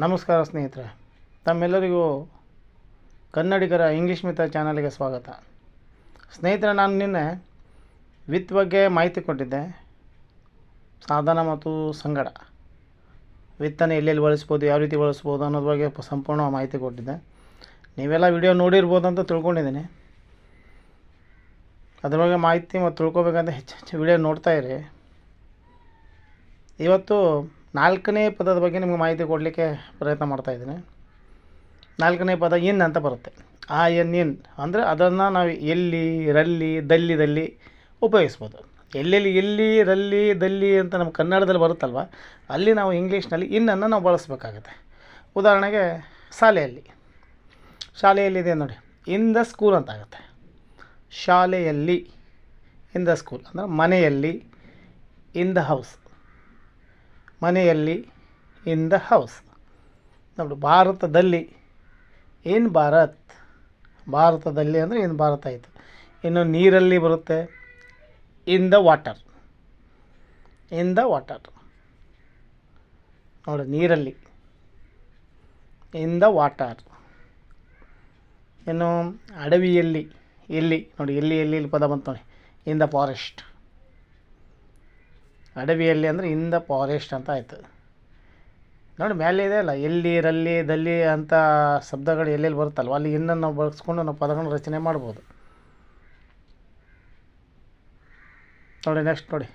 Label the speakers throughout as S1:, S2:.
S1: ನಮಸ್ಕಾರ ಸ್ನೇಹಿತರೆ, ತಮ್ಮೆಲ್ಲರಿಗೂ ಕನ್ನಡಿಗರ ಇಂಗ್ಲೀಷ್ ಮಿತ್ರ ಚಾನಲ್ಗೆ ಸ್ವಾಗತ. ಸ್ನೇಹಿತರೆ, ನಾನು ನಿನ್ನೆ ವಿತ್ ಬಗ್ಗೆ ಮಾಹಿತಿ ಕೊಟ್ಟಿದ್ದೆ. ಸಾಧನ ಮತ್ತು ಸಂಗಡ ವಿತ್ತನ್ನು ಎಲ್ಲೆಲ್ಲಿ ಬಳಸ್ಬೋದು, ಯಾವ ರೀತಿ ಬಳಸ್ಬೋದು ಅನ್ನೋದ್ರ ಬಗ್ಗೆ ಸಂಪೂರ್ಣ ಮಾಹಿತಿ ಕೊಟ್ಟಿದ್ದೆ. ನೀವೆಲ್ಲ ವಿಡಿಯೋ ನೋಡಿರ್ಬೋದು ಅಂತ ತಿಳ್ಕೊಂಡಿದ್ದೀನಿ. ಅದ್ರ ಬಗ್ಗೆ ಮಾಹಿತಿ ಮತ್ತು ತಿಳ್ಕೊಬೇಕಂತ ಹೆಚ್ಚು ವಿಡಿಯೋ ನೋಡ್ತಾಯಿರಿ. ಇವತ್ತು 4ನೇ ಪದದ ಬಗ್ಗೆ ನಿಮಗೆ ಮಾಹಿತಿ ಕೊಡಲಿಕ್ಕೆ ಪ್ರಯತ್ನ ಮಾಡ್ತಾಯಿದ್ದೀನಿ. 4ನೇ ಪದ ಇನ್ ಅಂತ ಬರುತ್ತೆ. ಆ ಎನ್ ಇನ್ ಅಂದರೆ ಅದನ್ನು ನಾವು ಎಲ್ಲಿ, ರಲ್ಲಿ, ದಲ್ಲಿ ಉಪಯೋಗಿಸ್ಬೋದು. ಎಲ್ಲೆಲ್ಲಿ ಎಲ್ಲಿ, ರಲ್ಲಿ, ದಲ್ಲಿ ಅಂತ ನಮ್ಮ ಕನ್ನಡದಲ್ಲಿ ಬರುತ್ತಲ್ವ, ಅಲ್ಲಿ ನಾವು ಇಂಗ್ಲೀಷ್ನಲ್ಲಿ ಇನ್ನನ್ನು ನಾವು ಬಳಸಬೇಕಾಗತ್ತೆ. ಉದಾಹರಣೆಗೆ ಶಾಲೆಯಲ್ಲಿದೆ ನೋಡಿ, ಇನ್ ದ ಸ್ಕೂಲ್ ಅಂತ ಆಗುತ್ತೆ. ಶಾಲೆಯಲ್ಲಿ, ಇನ್ ದ ಸ್ಕೂಲ್ ಅಂದರೆ ಮನೆಯಲ್ಲಿ, ಇನ್ ದ ಹೌಸ್, ಮನೆಯಲ್ಲಿ, ಇನ್ ದ ಹೌಸ್. ನೋಡಿ, ಭಾರತದಲ್ಲಿ, ಇನ್ ಭಾರತ್, ಭಾರತದಲ್ಲಿ ಅಂದರೆ ಇನ್ ಭಾರತ ಆಯಿತು. ಇನ್ನು ನೀರಲ್ಲಿ ಬರುತ್ತೆ, in the water, in the water. ನೋಡಿ, ನೀರಲ್ಲಿ, ಇನ್ ದ ವಾಟರ್. ಇನ್ನು ಅಡವಿಯಲ್ಲಿ, ಎಲ್ಲಿ ನೋಡಿ, ಎಲ್ಲಿ ಪದ ಬಂತು ನೋಡಿ, ಇನ್ ದ ಫಾರೆಸ್ಟ್. ಅಡವಿಯಲ್ಲಿ ಅಂದರೆ ಇನ್ ದ ಫಾರೆಸ್ಟ್ ಅಂತ ಆಯಿತು. ನೋಡಿ, ಮೇಲೆ ಇದೆ ಅಲ್ಲ, ಎಲ್ಲಿ, ರಲ್ಲಿ, ದಲ್ಲಿ ಅಂತ ಶಬ್ದಗಳು ಎಲ್ಲೆಲ್ಲಿ ಬರುತ್ತಲ್ವ, ಅಲ್ಲಿ ಇನ್ನನ್ನು ನಾವು ಬಳಸ್ಕೊಂಡು ನಾವು ಪದಗಳನ್ನು ರಚನೆ ಮಾಡ್ಬೋದು. ನೋಡಿ, ನೆಕ್ಸ್ಟ್ ನೋಡಿ,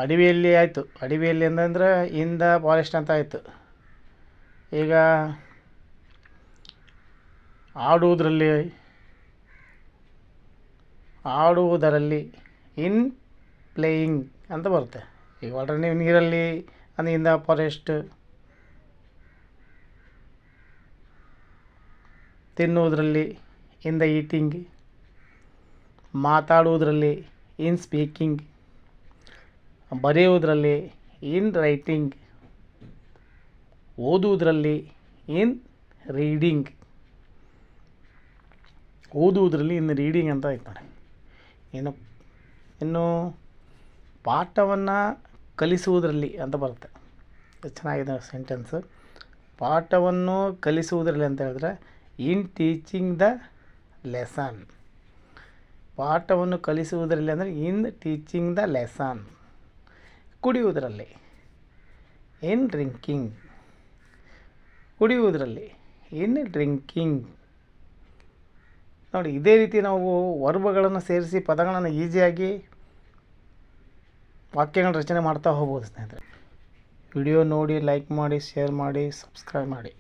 S1: ಅಡವಿಯಲ್ಲಿ ಆಯಿತು. ಅಡವಿಯಲ್ಲಿ ಅಂತಂದರೆ ಇನ್ ದ ಫಾರೆಸ್ಟ್ ಅಂತ ಆಯಿತು. ಈಗ ಆಡುವುದರಲ್ಲಿ ಇನ್ ಪ್ಲೇಯಿಂಗ್ ಅಂತ ಬರುತ್ತೆ. ಈಗ ಆಲ್ರೆಡಿ ನೀವು ನೀರಲ್ಲಿ ಅಂದರೆ ಇನ್ ದ ಫಾರೆಸ್ಟ್. ತಿನ್ನುವುದರಲ್ಲಿ ಇನ್ ದ ಈಟಿಂಗ್. ಮಾತಾಡುವುದರಲ್ಲಿ ಇನ್ ಸ್ಪೀಕಿಂಗ್. ಬರೆಯುವುದರಲ್ಲಿ ಇನ್ ರೈಟಿಂಗ್. ಓದುವುದರಲ್ಲಿ ಇನ್ ರೀಡಿಂಗ್. ಓದುವುದರಲ್ಲಿ ಇನ್ ರೀಡಿಂಗ್ ಅಂತ ಆಯ್ತು ನೋಡಿ. ಇನ್ನು ಪಾಠವನ್ನು ಕಲಿಸುವುದರಲ್ಲಿ ಅಂತ ಬರುತ್ತೆ. ಚೆನ್ನಾಗಿದೆ ಸೆಂಟೆನ್ಸು. ಪಾಠವನ್ನು ಕಲಿಸುವುದರಲ್ಲಿ ಅಂತ ಹೇಳಿದ್ರೆ ಇನ್ ಟೀಚಿಂಗ್ ದ ಲೆಸನ್. ಪಾಠವನ್ನು ಕಲಿಸುವುದರಲ್ಲಿ ಅಂದರೆ ಇನ್ ಟೀಚಿಂಗ್ ದ ಲೆಸನ್. ಕುಡಿಯುವುದರಲ್ಲಿ ಇನ್ ಡ್ರಿಂಕಿಂಗ್. ಕುಡಿಯುವುದರಲ್ಲಿ ಇನ್ ಡ್ರಿಂಕಿಂಗ್. ನೋಡಿ, ಇದೇ ರೀತಿ ನಾವು ವರ್ಬಗಳನ್ನು ಸೇರಿಸಿ ಪದಗಳನ್ನು ಈಸಿಯಾಗಿ ವಾಕ್ಯಗಳ ರಚನೆ ಮಾಡ್ತಾ ಹೋಗ್ಬೋದು ಸ್ನೇಹಿತರೆ. ವಿಡಿಯೋ ನೋಡಿ, ಲೈಕ್ ಮಾಡಿ, ಶೇರ್ ಮಾಡಿ, ಸಬ್ಸ್ಕ್ರೈಬ್ ಮಾಡಿ.